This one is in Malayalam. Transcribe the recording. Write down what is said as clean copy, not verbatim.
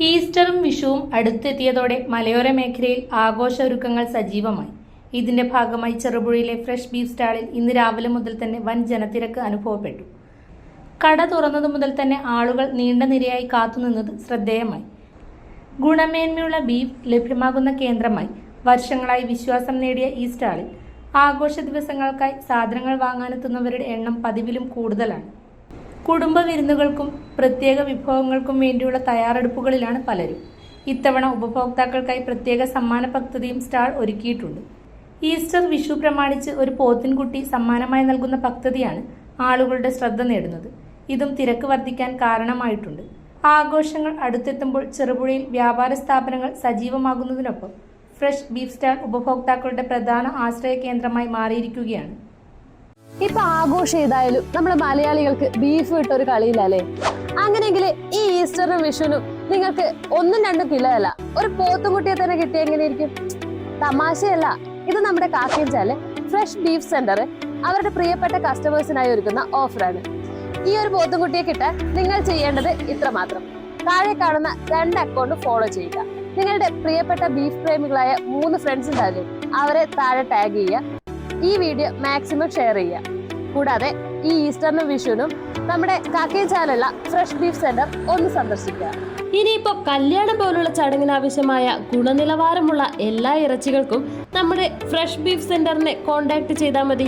ഈസ്റ്ററും വിഷുവും അടുത്തെത്തിയതോടെ മലയോര മേഖലയിൽ ആഘോഷൊരുക്കങ്ങൾ സജീവമായി. ഇതിന്റെ ഭാഗമായി ചെറുപുഴയിലെ ഫ്രഷ് ബീഫ് സ്റ്റാളിൽ ഇന്ന് രാവിലെ മുതൽ തന്നെ വൻ ജനത്തിരക്ക് അനുഭവപ്പെട്ടു. കട തുറന്നതു മുതൽ തന്നെ ആളുകൾ നീണ്ട നിരയായി കാത്തുനിന്നത് ശ്രദ്ധേയമായി. ഗുണമേന്മയുള്ള ബീഫ് ലഭ്യമാകുന്ന കേന്ദ്രമായി വർഷങ്ങളായി വിശ്വാസം നേടിയ ഈ സ്റ്റാളിൽ ആഘോഷ ദിവസങ്ങൾക്കായി സാധനങ്ങൾ വാങ്ങാനെത്തുന്നവരുടെ എണ്ണം പതിവിലും കൂടുതലാണ്. കുടുംബ വിരുന്നുകൾക്കും പ്രത്യേക വിഭവങ്ങൾക്കും വേണ്ടിയുള്ള തയ്യാറെടുപ്പുകളിലാണ് പലരും. ഇത്തവണ ഉപഭോക്താക്കൾക്കായി പ്രത്യേക സമ്മാന പദ്ധതിയും സ്റ്റാൾ ഒരുക്കിയിട്ടുണ്ട്. ഈസ്റ്റർ വിഷു പ്രമാണിച്ച് ഒരു പോത്തിൻകുട്ടി സമ്മാനമായി നൽകുന്ന പദ്ധതിയാണ് ആളുകളുടെ ശ്രദ്ധ നേടുന്നത്. ഇതും തിരക്ക് വർദ്ധിക്കാൻ കാരണമായിട്ടുണ്ട്. ആഘോഷങ്ങൾ അടുത്തെത്തുമ്പോൾ ചെറുപുഴയിൽ വ്യാപാര സ്ഥാപനങ്ങൾ സജീവമാകുന്നതിനൊപ്പം ഫ്രഷ് ബീഫ് സ്റ്റാൾ ഉപഭോക്താക്കളുടെ പ്രധാന ആശ്രയ കേന്ദ്രമായി മാറിയിരിക്കുകയാണ്. ഇപ്പൊ ആഘോഷം ഏതായാലും നമ്മളെ മലയാളികൾക്ക് ബീഫ് വിട്ടൊരു കളിയില്ലല്ലേ. അങ്ങനെയെങ്കിൽ ഈ ഈസ്റ്ററിനും വിഷുവിനും നിങ്ങൾക്ക് 1-2 കിലോ അല്ല, ഒരു പോത്തുകുട്ടിയെ തന്നെ കിട്ടിയ എങ്ങനെയിരിക്കും? തമാശയല്ല, ഇത് നമ്മുടെ കാക്കഞ്ചാല് ഫ്രഷ് ബീഫ് സെന്റർ അവരുടെ പ്രിയപ്പെട്ട കസ്റ്റമേഴ്സിനായി ഒരുക്കുന്ന ഓഫറാണ്. ഈ ഒരു പോത്തുകുട്ടിയെ കിട്ടാൻ നിങ്ങൾ ചെയ്യേണ്ടത് ഇത്രമാത്രം: താഴെ കാണുന്ന 2 അക്കൗണ്ട് ഫോളോ ചെയ്യുക. നിങ്ങളുടെ പ്രിയപ്പെട്ട ബീഫ് പ്രേമികളായ 3 ഫ്രണ്ട്സ് ഉണ്ടാകും, അവരെ താഴെ ടാഗ് ചെയ്യുക. ഈ വീഡിയോ മാക്സിമം ഷെയർ ചെയ്യുക. കൂടാതെ ഈ ഈസ്റ്ററിനും വിഷുവിനും നമ്മുടെ കാക്കയഞ്ചാലുള്ള ഫ്രഷ് ബീഫ് സെന്റർ ഒന്ന് സന്ദർശിക്കുക. ഇനിയിപ്പോ കല്യാണം പോലുള്ള ചടങ്ങിന് ആവശ്യമായ ഗുണനിലവാരമുള്ള എല്ലാ ഇറച്ചികൾക്കും നമ്മുടെ ഫ്രഷ് ബീഫ് സെന്ററിനെ കോൺടാക്ട് ചെയ്താൽ മതി.